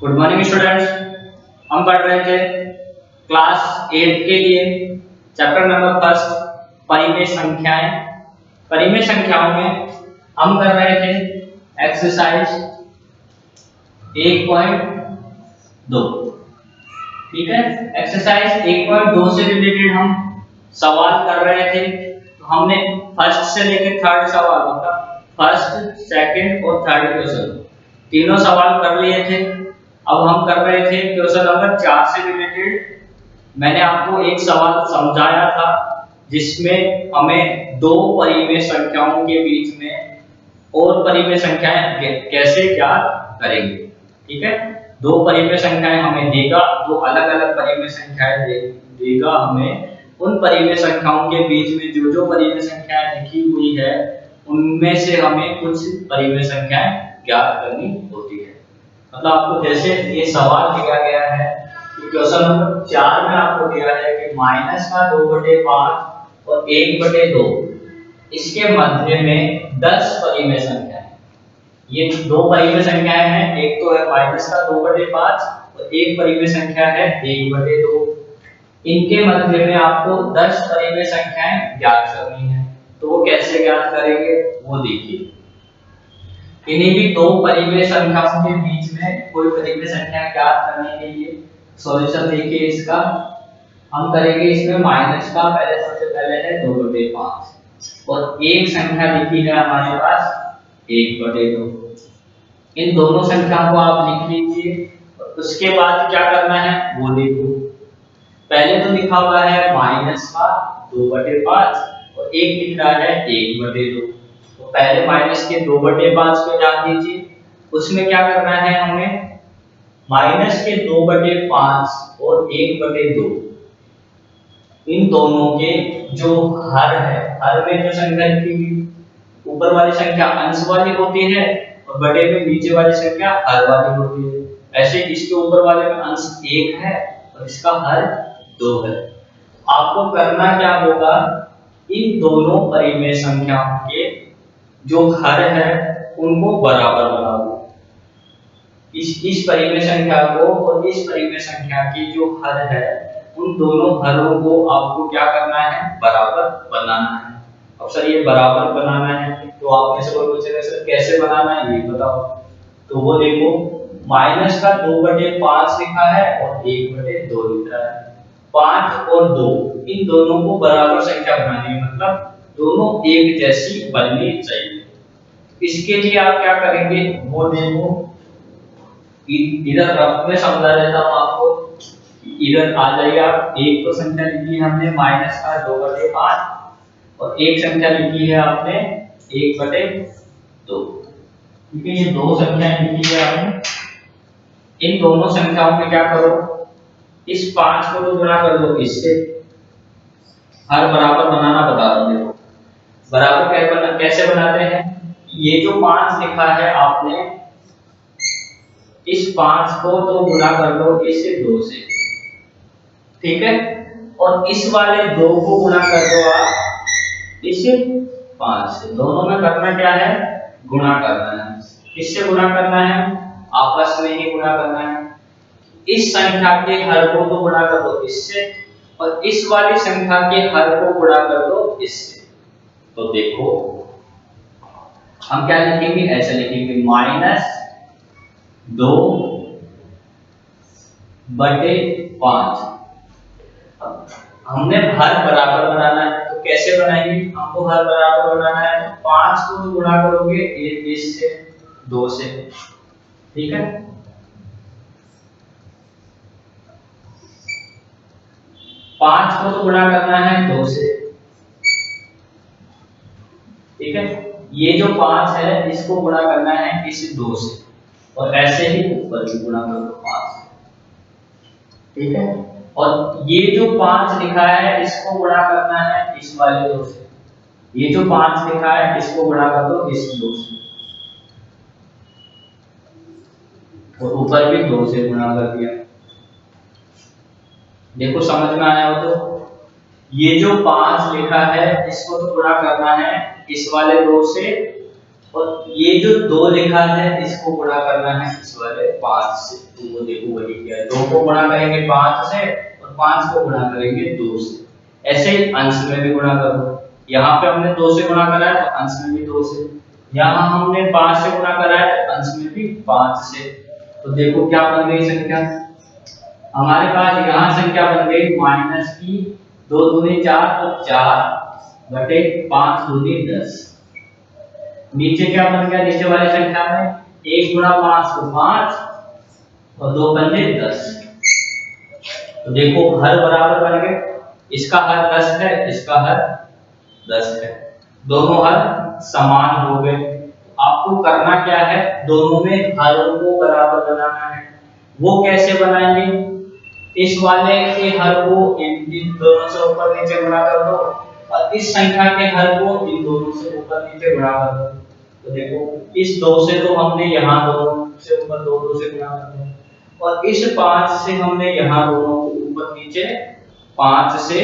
Good morning students. हम पढ़ रहे थे क्लास 8 के लिए चैप्टर नंबर फर्स्ट परिमेय संख्याएं। परिमेय संख्याओं में हम कर रहे थे एक्सरसाइज 1.2। ठीक है, एक्सरसाइज 1.2 से रिलेटेड हम सवाल कर रहे थे। तो हमने फर्स्ट से लेकर थर्ड सवाल मतलब फर्स्ट सेकंड और थर्ड क्वेश्चन तीनों सवाल कर लिए थे। अब हम कर रहे थे क्वेश्चन नंबर 4 से रिलेटेड। मैंने आपको एक सवाल समझाया था जिसमें हमें दो परिमेय संख्याओं के बीच में और परिमेय संख्याएं कैसे ज्ञात करेंगे। ठीक है, दो परिमेय संख्याएं हमें देगा, दो अलग अलग परिमेय संख्याएं देगा हमें। उन परिमेय संख्याओं के बीच में जो जो परिमेय संख्याएं लिखी हुई है उनमें से हमें कुछ परिमेय संख्याएं ज्ञात करनी होती है। मतलब आपको जैसे ये सवाल दिया गया है कि क्वेश्चन नंबर 4 में आपको दिया है कि माइनस का 2/5 और 1/2 इसके मध्य में 10 परिमेय संख्याएं। ये दो परिमेय संख्याएं हैं, एक तो है माइनस का 2/5 और एक परिमेय संख्या है 1/2। इनके मध्य में आपको 10 परिमेय संख्याएं ज्ञात करनी है। तो वो कैसे ज्ञात करेंगे वो देखिए। इन्हीं भी दो परिमेय संख्याओं के बीच में कोई परिमेय संख्या ज्ञात करने के लिए सॉल्यूशन देखिए इसका हम करेंगे। इसमें माइनस का पहले सबसे पहले है 2/5 और एक संख्या लिखी है हमारे पास 1/2। इन दोनों संख्याओं को आप लिख लीजिए और उसके बाद क्या करना है वो देखो। पहले तो लिखा हुआ है माइनस का 2/5 और एक लिख रहा है 1/2। तो पहले माइनस के 2/5 को जान दीजिए। उसमें क्या करना है हमें माइनस के 2/5 और 1/2 इन दोनों के जो हर है, हर में जो संख्या लिखी हुई ऊपर वाली संख्या अंश वाली होती है और बड़े में नीचे वाली संख्या हर वाली होती है। ऐसे इसके ऊपर वाले में अंश 1 है और इसका हर 2 है। आपको करना क्या होगा, इन दोनों परिमेय संख्याओं के जो हर है उनको बराबर बना दो। इस परिमेय संख्या को और इस परिमेय संख्या की जो हर है उन दोनों हरों को आपको क्या करना है बराबर बनाना है। अब सर ये बराबर बनाना है तो आप में से कोई पूछेगा सर कैसे बनाना है ये बताओ। तो वो देखो माइनस का 2/5 लिखा है और 1/2 लिखा है। 5 और 2 इन दोनों को बराबर संख्या बनानी है, मतलब दोनों एक जैसी बननी चाहिए। इसके लिए आप क्या करेंगे वो देखो। इधर रफ में समझा देता हूं आपको। इधर आ जाइए आप। एक तो संख्या लिखी है हमने माइनस का 2/5 और एक संख्या लिखी है आपने 1/2। ठीक है, ये दो संख्याएं लिखी है आपने। इन दोनों संख्याओं में क्या करो, इस 5 को तो गुणा कर दो इससे। हर बराबर बनाना बता रहा हूं देखो। बराबर कैसे बनाते हैं, ये जो 5 लिखा है आपने इस 5 को तो गुणा कर दो इस 2 से। ठीक है, और इस वाले 2 को गुणा कर दो आप इस 5 से। दोनों में करना क्या है गुणा करना है। किससे गुणा करना है, आपस में ही गुणा करना है। इस संख्या के हर को तो गुणा कर दो इससे और इस वाली संख्या के हर को गुणा कर दो इससे। तो देखो हम क्या लिखेंगे, ऐसे लिखेंगे माइनस 2/5। हमने हर बराबर बनाना है तो कैसे बनाएंगे, हमको हर बराबर बनाना है तो 5 को गुणा करोगे इस से 2 से। ठीक है, 5 को तो गुणा करना है 2 से। ठीक है, ये जो 5 है इसको गुणा करना है इस 2 से और ऐसे ही ऊपर भी गुणा कर दो 5। ठीक है, और ये जो 5 लिखा है इसको गुणा करना है इस वाले 2 से। ये जो 5 लिखा है इसको गुणा कर दो इस 2 से और ऊपर भी 2 से गुणा कर दिया। देखो समझ में आया हो तो ये जो 5 लिखा है इसको तो गुणा करना है इस वाले 2 से और ये जो 2 लिखा है इसको गुणा करना है इस वाले 5 से। तो वो देखो वही क्या है, 2 को गुणा करेंगे 5 से और 5 को गुणा करेंगे 2 से। ऐसे ही अंश में भी गुणा कर दो। यहाँ पे हमने 2 से गुणा करा है तो अंश में भी 2 से, यहाँ हमने 5 से गुणा करा है तो अंश में भी 5 से। तो देखो क्या बन गई संख्या हमारे पास, यहाँ संख्या बन गई माइनस की 2 दूनी 4 तो 4/5 दूनी 10। नीचे क्या बन गया, नीचे वाली संख्या में 1 गुणा 5 तो 5 और 2 पंजे 10। तो देखो हर बराबर बन गए, इसका हर 10 है, इसका हर 10 है, दोनों हर समान हो गए। आपको करना क्या है, दोनों में हरों को बराबर बनाना है। वो कैसे बनाएंगे, इस वाले के हर को इन दोनों से ऊपर नीचे गुणा कर दो और इस संख्या के हर को इन दोनों से ऊपर नीचे गुणा कर दो। तो देखो इस 2 से तो हमने यहाँ दोनों से ऊपर 2 से गुणा कर दिया और इस 5 से हमने यहाँ दोनों को ऊपर नीचे 5 से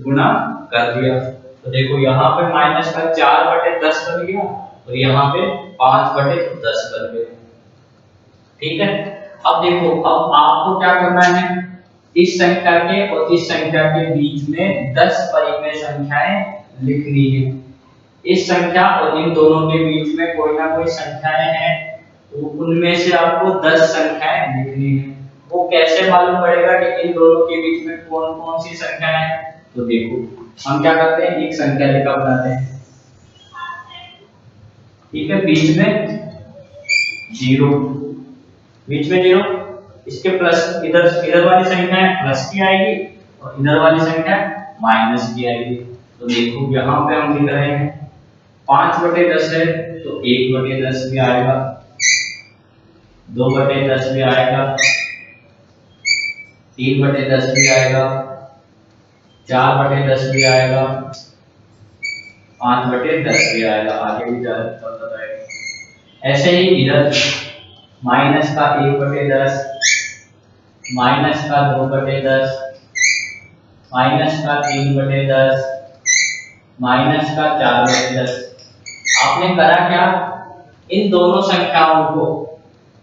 गुणा कर दिया। तो देखो यहाँ पे माइनस का 4/10 बन गया और यहाँ पे 5/10 बन गया। ठीक है, अब देखो अब आपको क्या करना है, इस संख्या के और इस संख्या के बीच में 10 परिमेय संख्याएं लिखनी है। इस संख्या और इन दोनों के बीच में कोई ना कोई संख्याएं हैं तो उनमें से आपको 10 संख्याएं लिखनी है। वो कैसे मालूम पड़ेगा कि इन दोनों के बीच में कौन कौन सी संख्याएं हैं, तो देखो हम क्या करते हैं, एक संख्या रेखा बनाते हैं। ठीक है, बीच में 0, बीच में 0, इसके प्लस इधर वाली संख्या प्लस की आएगी और इधर वाली संख्या माइनस की आएगी। तो देखो यहाँ पे हम लिख रहे हैं 5/10 है तो 1/10 भी आएगा, 2/10 भी आएगा, 3/10 भी आएगा, 4/10 भी आएगा, 5/10 भी आएगा, आगे भी चलता रहेगा। ऐसे ही इधर माइनस का 1/10, माइनस का 2/10, माइनस का 3/10, माइनस का 4/10। आपने करा क्या, इन दोनों संख्याओं को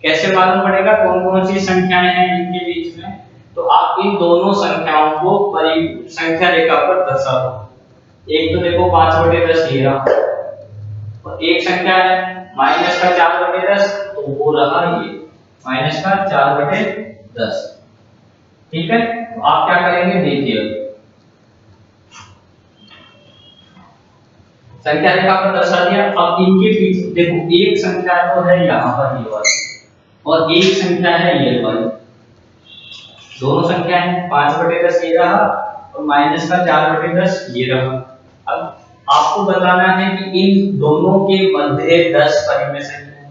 कैसे मालूम पड़ेगा कौन कौन सी संख्याएं हैं इनके बीच में, तो आप इन दोनों संख्याओं को संख्या रेखा पर दर्शा दो। एक तो देखो 5/10 ये रहा और एक संख्या है माइनस का 4/10 तो वो रहा ये माइनस का 4/10। ठीक है, तो आप क्या करेंगे देखिए, संख्या रेखा पर दर्शा दिया। अब इनके बीच देखो एक संख्या तो है यहाँ पर ये वाली और एक संख्या है ये वाली, दोनों संख्या है 5/10 ये रहा और माइनस का 4/10 ये रहा। अब आपको बताना है कि इन दोनों के मध्य 10 परिमेय संख्या है,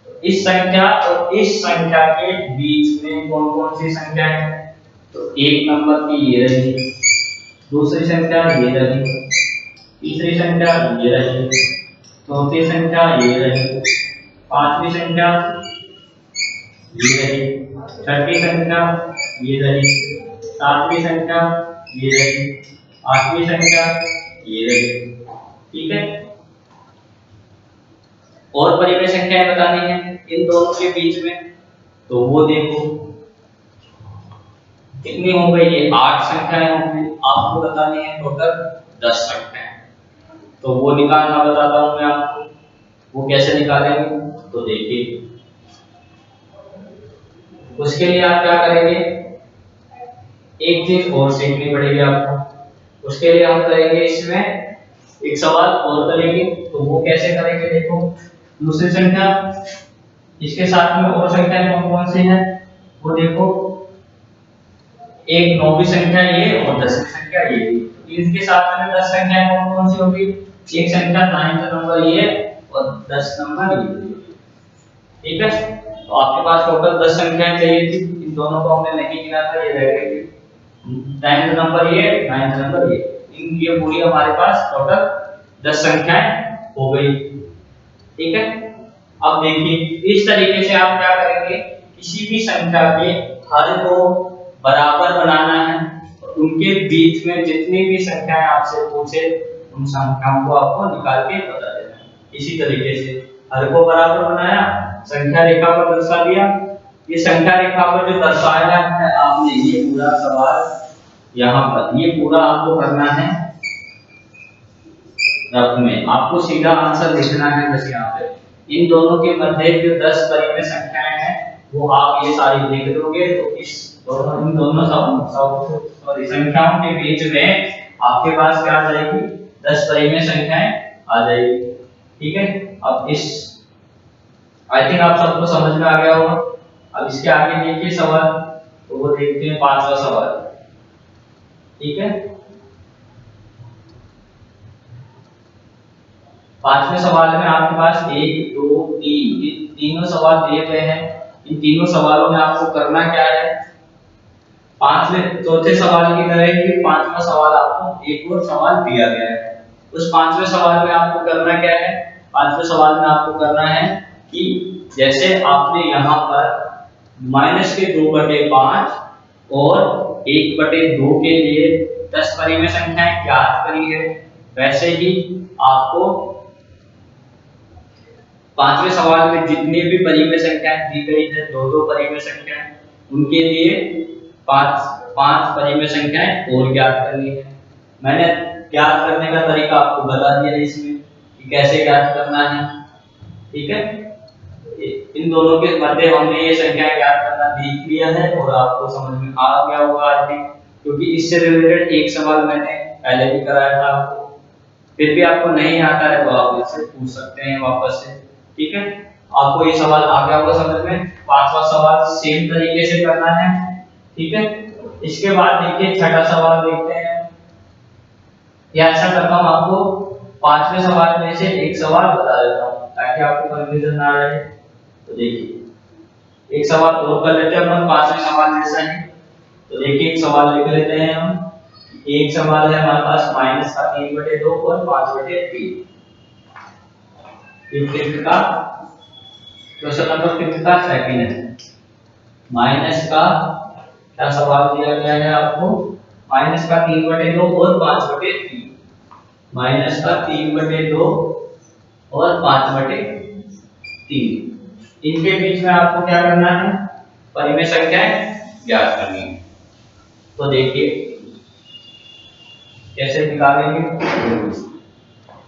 तो इस संख्या और इस संख्या के बीच में कौन कौन सी संख्या है, तो एक नंबर की ये रही, दूसरी संख्या ये रही, तीसरी संख्या ये रही, चौथी संख्या ये रही, पांचवी संख्या ये रही, छठी संख्या ये रही, सातवीं संख्या ये रही, आठवीं संख्या ये रही। ठीक है, और परिमेय संख्याएं बतानी है इन दोनों के बीच में, तो वो देखो कितनी हो गई, ये 8 संख्याएं हो गई। आपको बतानी है टोटल 10 संख्याएं, तो वो निकालना बताता हूं मैं आपको, वो कैसे निकालेंगे तो देखिए। उसके लिए आप क्या करेंगे, एक चीज और सीखनी पड़ेगी आपको। उसके लिए हम करेंगे इसमें एक सवाल और करेंगे, तो वो कैसे करेंगे देखो, दूसरी संख्या इसके साथ में और संख्याएं कौन कौन सी हैं वो देखो, एक 9वीं संख्या ये और 10वीं संख्या ये, इनके साथ में 10 संख्याएं कौन कौन सी होगी, एक संख्या 9th नंबर ये और 10 नंबर ये। ठीक है, तो आपके पास टोटल 10 संख्याएं चाहिए थी, इन दोनों को हमने नहीं गिना था, ये रह गई थी 10th नंबर ये 9th नंबर ये, इन ये पूरी हमारे पास टोटल 10 संख्याएं हो गई। ठीक है, अब देखिए इस तरीके से आप क्या करेंगे, किसी भी संख्या के हर को बराबर बनाना है और उनके बीच में जितनी भी संख्याएं आपसे पूछे उन संख्याओं को आपको निकाल के बता देना है। इसी तरीके से हर को बराबर बनाया, संख्या रेखा पर दर्शा दिया। ये संख्या रेखा पर जो दर्शाया है आपने, ये पूरा सवाल यहाँ पर, ये पूरा आपको करना है रफ में, आपको सीधा आंसर लिखना है बस यहाँ पे। इन दोनों के मध्य जो 10 परिमेय संख्याएं हैं वो आप ये सारी लिख दोगे, तो इन दोनों सॉरी संख्याओं के बीच में आपके पास क्या आ जाएगी, 10 परिमेय संख्याएं आ जाएगी। ठीक है, अब इस आई थिंक आप सबको समझ में आ गया होगा। अब इसके आगे देखिए सवाल, तो वो देखते हैं 5वां सवाल। ठीक है, 5वें सवाल में आपके पास 1 2 3 तीनों सवाल दिए गए हैं। इन तीनों सवालों में आपको करना क्या है, चौथे सवाल की तरह ही 5वां सवाल आपको एक और सवाल दिया गया है। उस 5वें सवाल में आपको करना क्या है, 5वें सवाल में आपको करना है कि जैसे आपने यहाँ पर -2/5 और 1/2 के लिए 10 परिमेय संख्याएं ज्ञात करी है, वैसे ही आपको 5वें सवाल में जितनी भी परिमेय संख्याएं दी गई है, 2-2 परिमेय संख्याएं, उनके लिए 5 परिमेय संख्याएं और ज्ञात करनी है। मैंने ज्ञात करने का तरीका आपको बता दिया इसमें कि कैसे ज्ञात करना है। ठीक है, इन दोनों के मध्य हमने ये संख्याएं ज्ञात करना सीख लिया है और आपको समझ में आ गया होगा आज भी, क्योंकि इससे रिलेटेड एक सवाल मैंने पहले भी कराया था आपको। फिर भी आपको नहीं आता है तो आप मुझसे पूछ सकते हैं वापस से। ठीक है, आपको ये सवाल आ गया होगा समझ में। 5वां सवाल सेम तरीके से करना है। ठीक है, इसके बाद देखिए 6ठा सवाल देखते हैं। या ऐसा करता हूं, आपको 5वें सवाल में से एक सवाल बता देता हूं ताकि आपको कंफ्यूजन ना रहे। तो देखिए एक सवाल और कर लेते हैं हम 5वें सवाल जैसा ही। तो देखिए एक सवाल लिख लेते हैं हम। एक सवाल है हमारे पास -3/2 और 5/3। ये फिफ्थ का क्वेश्चन नंबर 5 का सेकंड है। माइनस का क्या सवाल दिया गया है आपको, -3/2 और 5/3। -3/2 और 5/3, इनके बीच में आपको क्या करना है, परिमेय संख्याएं ज्ञात करनी है। तो देखिए कैसे निकालेंगे,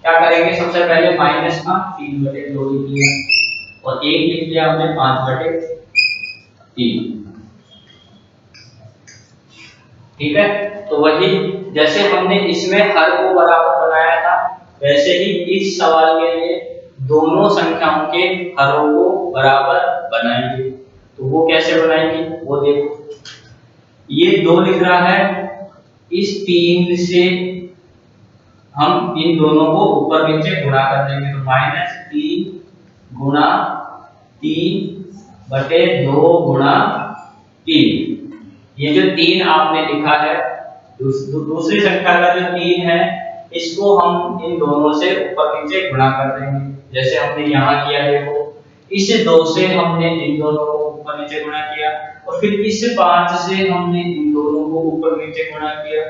क्या करेंगे, सबसे पहले -3/2 लिख लिया और 1 लिख लिया हमने 5/3। ठीक है, तो वही जैसे हमने इसमें हर को बराबर बनाया था, वैसे ही इस सवाल के लिए दोनों संख्याओं के हरों को बराबर बनाएंगे। तो वो कैसे बनाएंगे, वो देखो, ये 2 लिख रहा है, इस 3 से हम इन दोनों को ऊपर नीचे गुणा कर देंगे। तो -3 गुणा 3/2 गुणा 3। ये जो 3 आपने लिखा है, दूसरी संख्या का जो 3 है, इसको हम इन दोनों से ऊपर नीचे गुणा कर देंगे, जैसे हमने यहाँ किया। देखो इस 2 से हमने इन दोनों को ऊपर नीचे गुणा किया और फिर इस 5 से हमने इन दोनों को ऊपर नीचे गुणा किया।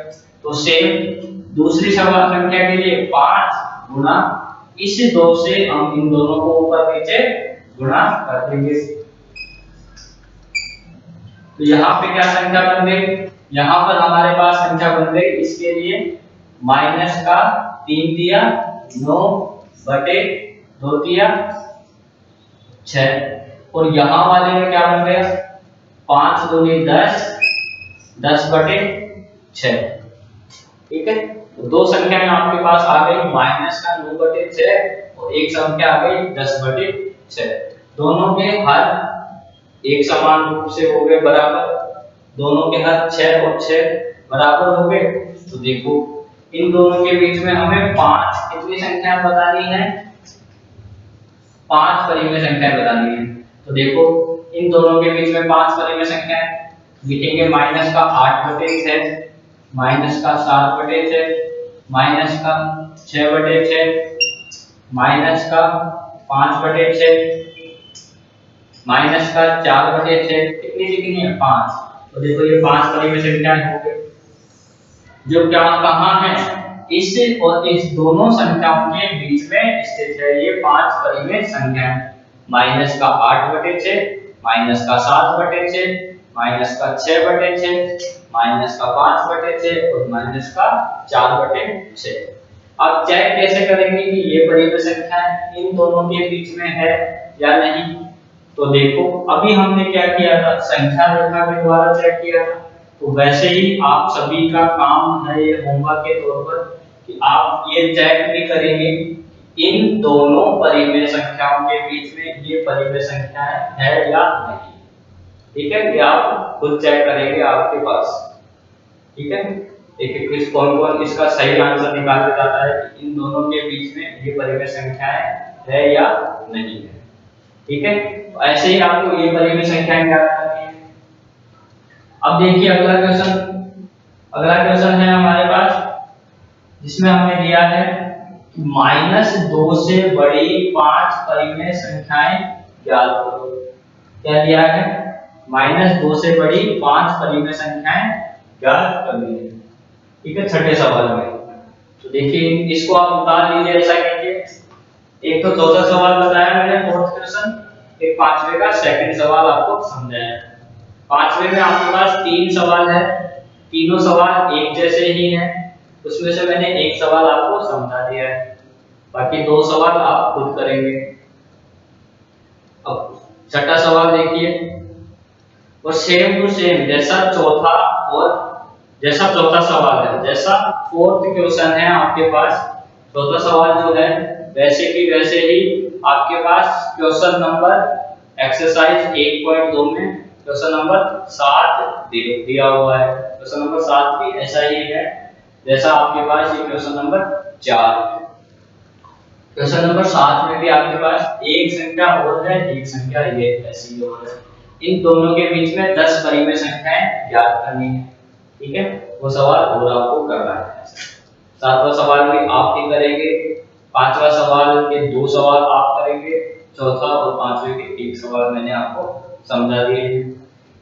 तो सेम दूसरी संख्या के लिए 5 गुणा इस 2 से हम इन दोनों को ऊपर नीचे गुणा कर देंगे। तो यहाँ पे क्या संख्या बन गई, यहाँ पर हमारे पास संख्या बन गई, इसके लिए -3 दिया, 9/2 दिया, 6। और यहाँ वाले में क्या बन गया, 5 दूनी 10, 10/6। ठीक है, तो 2 संख्याएं आपके पास आ गई, -9/6 और एक संख्या आ गई 10/6। दोनों के हर एक समान रूप से हो गए बराबर, दोनों के हर 6 और 6 बराबर हो गए। तो देखो इन दोनों के बीच में हमें 5 कितनी संख्या बतानी है, 5 परिमेय संख्याएं बतानी है। तो देखो इन दोनों के बीच में 5 परिमेय संख्याएं लिखेंगे, -8/6, -7/6, -6/6, -5/6, -4/6। कितनी लिखनी है, 5। तो देखो ये 5 परिमेय संख्याएं हो गई, जो क्या कहां है, इस और इस दोनों संख्याओं के बीच में स्थित है ये 5 परिमेय संख्या है। माइनस का 8/6, माइनस का 7/6, माइनस का 6/6, माइनस का 5/6 और माइनस का 4/6। अब चेक कैसे करेंगे कि ये परिमेय संख्या इन दोनों के बीच में है या नहीं। तो देखो अभी हमने क्या किया था, संख्या रेखा के द्वारा चेक किया था। तो वैसे ही आप सभी का काम है ये होमवर्क के तौर पर कि आप ये चेक भी करेंगे इन दोनों परिमेय संख्याओं के बीच में ये परिमेय संख्याएं है या नहीं। ठीक है, ये आप खुद चेक करेंगे आपके पास। ठीक है, देखिए क्विज कौन कौन इसका सही आंसर निकाल के जाता है कि इन दोनों के बीच में ये परिमेय संख्याएं है या नहीं है। ठीक है, तो ऐसे ही आपको ये परिमेय संख्याएं ज्ञात करनी है। अब देखिए अगला क्वेश्चन है हमारे पास जिसमें हमें दिया है कि -2 से बड़ी 5 परिमेय संख्याएं ज्ञात करो। क्या दिया है, -2 से बड़ी 5 परिमेय संख्याएं ज्ञात करनी है। ठीक है, छठे सवाल में। तो देखिए इसको आप उतार लीजिए, ऐसा कीजिए। एक तो चौथा सवाल बताया मैंने फोर्थ क्वेश्चन, एक पांचवे का सेकंड सवाल आपको समझाया। पांचवे में आपके पास 3 सवाल है, तीनों सवाल एक जैसे ही हैं। उसमें से मैंने एक सवाल आपको समझा दिया है, बाकी 2 सवाल आप खुद करेंगे। अब छठा सवाल देखिए, और सेम टू सेम जैसा चौथा सवाल है, जैसा फोर्थ क्वेश्चन है आपके पास, चौथा सवाल जो है वैसे की वैसे ही आपके पास क्वेश्चन नंबर एक्सरसाइज 1.2 में क्वेश्चन नंबर 7 दिया हुआ है। क्वेश्चन नंबर 7 भी ऐसा ही है जैसा आपके पास ये क्वेश्चन नंबर 4 है। क्वेश्चन नंबर 7 में भी आपके पास एक संख्या और है, एक संख्या ये ऐसी और है। इन दोनों के बीच में 10 परिमेय संख्याएं ज्ञात करनी है। ठीक है, वो सवाल और आपको करना है। सातवां सवाल भी आप ही करेंगे, पांचवा सवाल के 2 सवाल आप करेंगे, चौथा और पांचवे के 1 सवाल मैंने आपको समझा दिए हैं।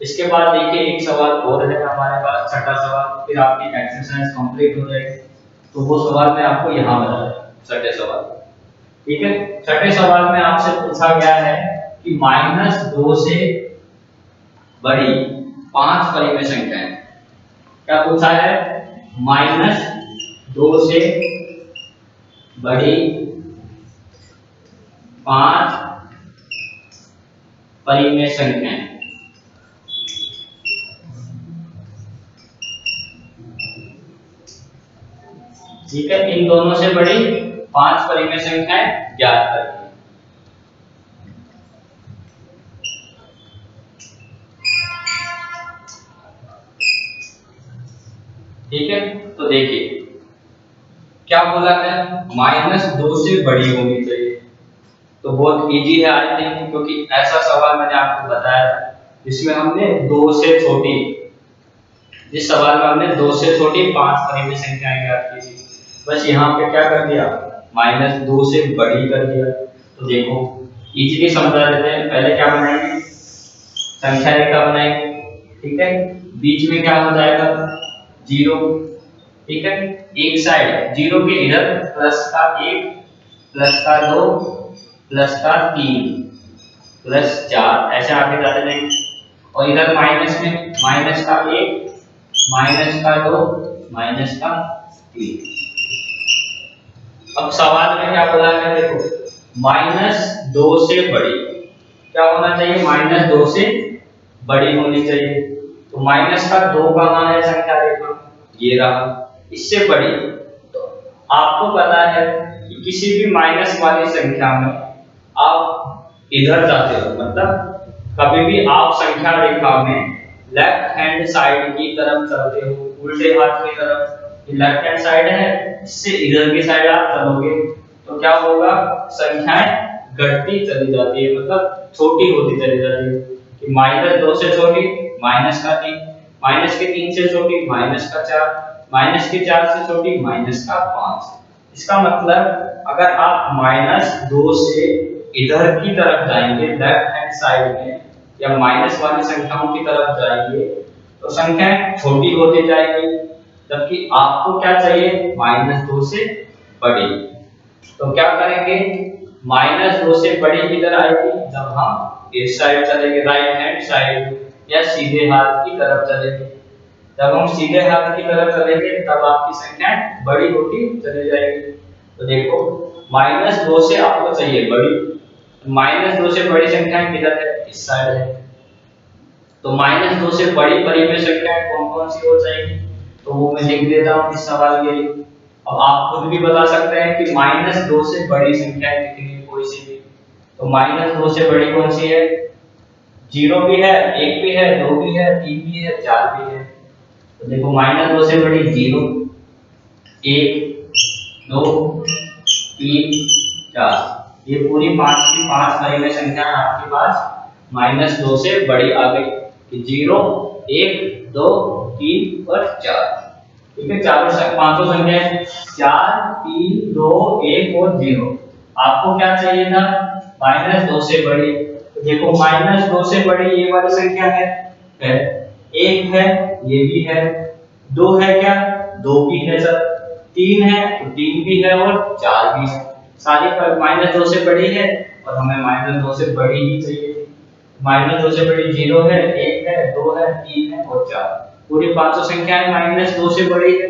इसके बाद देखिए एक सवाल और है हमारे पास, छठा सवाल, फिर आपकी एक्सरसाइज कंप्लीट हो जाएगी। तो वो सवाल मैं आपको यहाँ बता रहा हूँ, छठे सवाल। ठीक है, छठे सवाल में आपसे पूछा गया है कि -2 से बड़ी 5 परिमेय संख्याएं। क्या पूछा है, -2 से बड़ी 5 परिमेय संख्याएं। ठीक है, इन दोनों से बड़ी 5 परिमेय संख्याएं ज्ञात करें। ठीक है, तो देखिए क्या बोला है, -2 से बड़ी होनी चाहिए। तो बहुत इजी है आई थिंक, क्योंकि ऐसा सवाल मैंने आपको बताया जिसमें हमने 2 से छोटी, जिस सवाल में हमने 2 से छोटी 5 परिमेय संख्याएं ज्ञात की थी, बस यहाँ पे क्या कर दिया, -2 से बड़ी कर दिया। तो देखो इजीली समझा देते हैं। पहले क्या बनाएंगे, संख्या रेखा बनाएंगे। ठीक है, बीच में क्या हो जाएगा, 0। ठीक है, एक साइड 0 के इधर प्लस का 1, प्लस का 2, प्लस का 3, प्लस 4, ऐसे आगे जाते जाएंगे। और इधर माइनस में माइनस का 1, माइनस का 2, माइनस का 3। अब सवाल में क्या बोला है, देखो -2 से बड़ी क्या होना चाहिए, -2 से बड़ी होनी चाहिए। तो माइनस का 2 कहां है संख्या रेखा, ये रहा। इससे बड़ी, तो आपको पता है कि किसी भी माइनस वाली संख्या में आप इधर जाते हो, मतलब कभी भी आप संख्या रेखा में लेफ्ट हैंड साइड की तरफ चलते हो, उल्टे हाथ की तरफ। लेफ्ट हैंड साइड है, इससे इधर की साइड आप चलोगे तो क्या होगा, संख्याएं घटती चली जाती है, मतलब छोटी होती चली जाती है। कि -2 से छोटी माइनस का 3, माइनस के 3 से छोटी माइनस का 4, माइनस के 4 से छोटी माइनस का 5। इसका मतलब अगर आप -2 से इधर की तरफ जाएंगे लेफ्ट हैंड साइड में, या माइनस वाली संख्याओं की तरफ जाएंगे, तो संख्याएं छोटी होती जाएगी। जबकि आपको क्या चाहिए, -2 से बड़ी। तो क्या करेंगे, -2 से बड़ी किधर आएगी, जब हम इस साइड चलेंगे राइट हैंड साइड या सीधे हाथ की तरफ चलेंगे। जब हम सीधे हाथ की तरफ चलेंगे तब आपकी संख्या बड़ी होती चली जाएगी। तो देखो -2 से आपको चाहिए बड़ी, -2 से बड़ी संख्या किधर है, इस साइड है। तो -2 से बड़ी परिमेय संख्याएं कौन कौन सी हो जाएगी, तो वो मैं लिख देता हूँ इस सवाल के लिए। अब आप खुद भी बता सकते हैं कि -2 से बड़ी संख्या कितनी है, कोई सी भी। तो -2 से बड़ी कौन सी है, 0 भी है, 1 भी है, 2 भी है, 3 भी है, 4 भी है। तो देखो -2 से बड़ी 0, 1, 2, 3, 4, ये पूरी 5 की 5 परिमेय संख्या आपके पास -2 से बड़ी आ गई कि 0, 1, 2, 3 और 4। ठीक है, चारों पांचों संख्याएं 4, 3, 2, 1 और 0। आपको क्या चाहिए था, -2 से बड़ी। तो देखो -2 से बड़ी ये वाली संख्या है, 1 है, ये भी है, 2 है क्या, 2 भी है सर, 3 है तो 3 भी है और 4 भी है। सारी -2 से बड़ी है और हमें -2 से बड़ी ही चाहिए। -2 से बड़ी 0 है, 1 है, 2 है, 3 है और 4। पूरी 500 संख्याएं -2 से बड़ी है।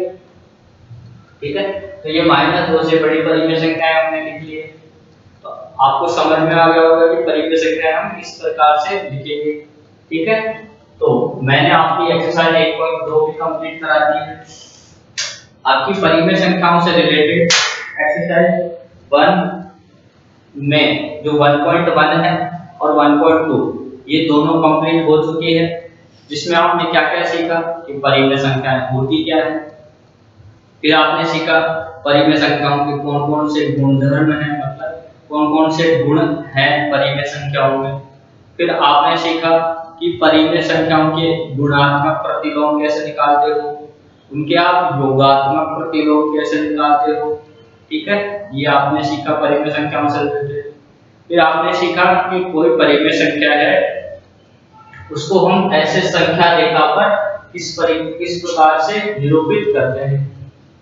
ठीक है, तो ये -2 से बड़ी परिमेय संख्याएं हमने लिख ली है। तो आपको समझ में आ गया होगा कि परिमेय संख्याएं हम किस प्रकार से लिखेंगे। ठीक है, तो मैंने आपकी एक्सरसाइज 1.2 भी कंप्लीट करा दी है। आपकी परिमेय संख्याओं से रिलेटेड एक्सरसाइज 1 में जो 1.1 है और 1.2 ये दोनों कंप्लीट हो चुकी है, जिसमें आपने क्या क्या सीखा कि परिमेय संख्याएं होती क्या है। फिर आपने सीखा परिमेय संख्याओं के कौन कौन से गुणधर्म हैं, मतलब कौन कौन से गुण हैं परिमेय संख्याओं में। फिर आपने सीखा कि परिमेय संख्याओं के गुणात्मक प्रतिलोम कैसे निकालते हो, उनके आप योगात्मक प्रतिलोम कैसे निकालते हो। ठीक है, ये आपने सीखा परिमेय संख्याओं से रिलेटेड। फिर आपने सीखा कि कोई परिमेय संख्या है उसको हम ऐसे संख्या रेखा पर किस प्रकार से निरूपित करते हैं।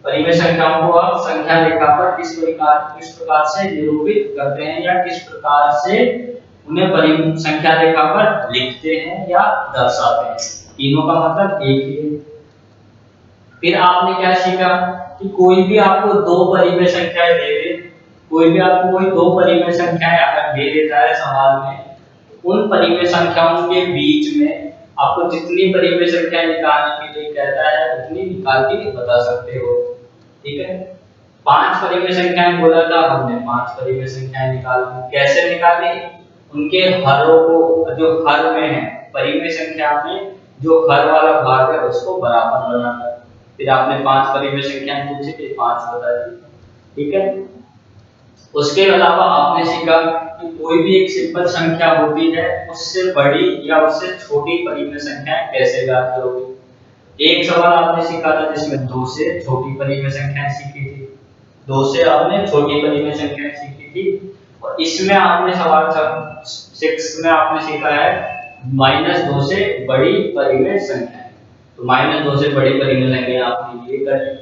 परिमेय संख्याओं को आप संख्या रेखा पर किस प्रकार से निरूपित करते हैं या किस प्रकार से उन्हें परिमेय संख्या रेखा पर लिखते हैं या दर्शाते हैं। तीनों का मतलब एक ही है। फिर आपने क्या सीखा कि कोई भी आपको दो परिमेय संख्याएं दे दे, कोई भी आपको कोई दो परिमेय संख्याएं अगर दे देता है सवाल में, उन परिमेय संख्याओं के बीच में आपको जितनी परिमेय संख्या निकालने के लिए कहता है उतनी निकाल के बता सकते हो। ठीक है, 5 परिमेय संख्याएं बोला था हमने, 5 परिमेय संख्याएं निकालनी। कैसे निकाली, उनके हरों को, जो हर में है परिमेय संख्या में जो हर वाला भाग है उसको बराबर बनाना। फिर आपने 5 परिमेय संख्याएं पूछी थी, 5 बता दी। ठीक है, उसके अलावा आपने सीखा कि कोई भी एक सिंपल संख्या होती है उससे बड़ी या उससे छोटी परिमेय संख्याएं कैसे ज्ञात करोगे। एक सवाल आपने सीखा था जिसमें 2 से छोटी परिमेय संख्याएं सीखी थी, 2 से आपने छोटी परिमेय संख्याएं सीखी थी। और इसमें आपने सवाल 6 में आपने सीखा है -2 से बड़ी परिमेय संख्या। तो -2 से बड़ी परिमेय संख्या आपने ये कर,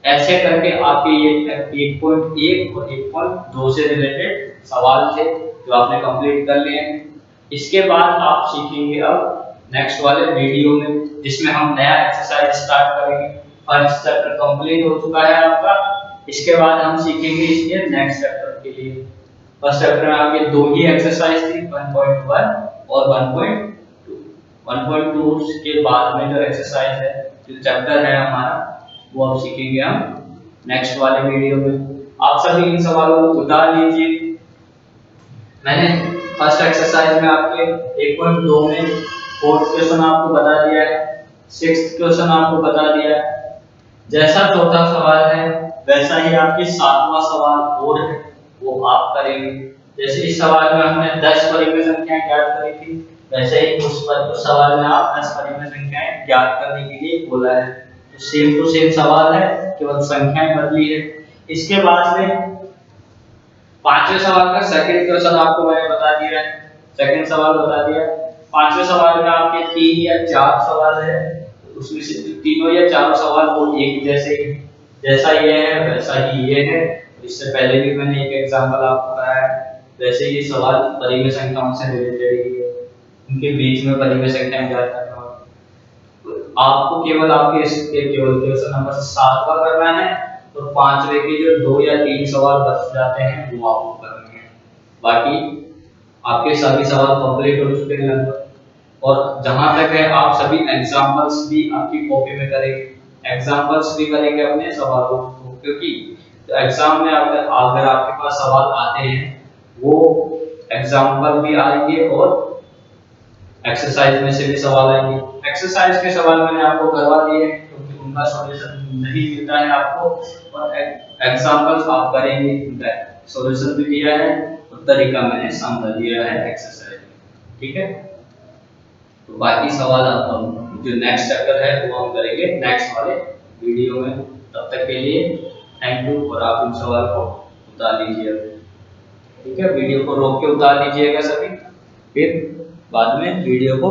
ऐसे करके आपके ये 1.1 और 1.2 से रिलेटेड सवाल थे जो आपने कंप्लीट कर लिए हैं। इसके बाद आप सीखेंगे अब नेक्स्ट वाले वीडियो में, जिसमें हम नया एक्सरसाइज स्टार्ट करेंगे। फर्स्ट चैप्टर कंप्लीट हो चुका है आपका, इसके बाद हम सीखेंगे इसके नेक्स्ट चैप्टर के लिए। फर्स्ट चैप्टर में आपके दो ही एक्सरसाइज थी, 1.1 और 1.2। 1.2 के बाद में जो एक्सरसाइज है, जो चैप्टर है हमारा, वो अब सीखेंगे हम नेक्स्ट वाले वीडियो में। आप सभी इन सवालों को उतार लीजिए। मैंने फर्स्ट एक्सरसाइज में आपके 1.2 में फोर्थ क्वेश्चन आपको बता दिया है, सिक्स्थ क्वेश्चन आपको बता दिया है। जैसा चौथा सवाल है वैसा ही आपके सातवां सवाल और है, वो आप करेंगे। जैसे इस सवाल में हमने 10 परिमेय संख्याएं ज्ञात करी थी, वैसे ही उस सवाल में आप 10 परिमेय संख्याएं ज्ञात करने के लिए बोला है। तो सेम टू सेम सवाल है, केवल संख्याएं बदली है। इसके बाद में पांचवें सवाल का सेकंड क्वेश्चन आपको मैंने बता दिया है, सेकंड सवाल बता दिया। पांचवें सवाल में आपके 3 या 4 सवाल है, उसमें से तीनों या चारों सवाल वो एक जैसे ही, जैसा ये है वैसा ही ये है, इससे पहले भी मैंने एक एग्जांपल आपको कराया है। वैसे ये सवाल परिमेय संख्याओं से रिलेटेड ही है, उनके बीच में परिमेय संख्याएं ज्ञात करना होगा। आपको केवल आपके इसके केवल क्वेश्चन नंबर 7 का करना है, तो 5वें के जो 2 या 3 सवाल बच जाते हैं वो आपको करने हैं। बाकी आपके सभी सवाल कंप्लीट हो चुके हैं लगभग। और जहां तक है आप सभी एग्जांपल्स भी आपकी कॉपी में करेंगे, एग्जांपल्स भी करेंगे अपने सवालों को, क्योंकि तो एग्जाम में अगर आपके पास सवाल आते हैं वो एग्जांपल भी आएंगे और एक्सरसाइज में से भी सवाल आएंगे। एक्सरसाइज के सवाल मैंने आपको करवा दिए हैं क्योंकि उनका सॉल्यूशन नहीं मिलता है आपको, और एग्जांपल्स आप करेंगे, उनका सॉल्यूशन भी दिया है और तरीका मैंने समझा दिया है एक्सरसाइज में। ठीक है, तो बाकी सवाल आप जो नेक्स्ट चैप्टर है वो हम करेंगे नेक्स्ट वाले वीडियो में। तब तक के लिए थैंक यू, और आप इन सवाल को उतार लीजिए। ठीक है, वीडियो को रोक के उतार लीजिएगा सभी, फिर बाद में वीडियो को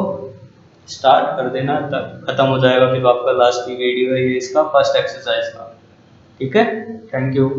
स्टार्ट कर देना, तब खत्म हो जाएगा फिर आपका लास्ट की वीडियो है ये इसका फर्स्ट एक्सरसाइज का। ठीक है, थैंक यू।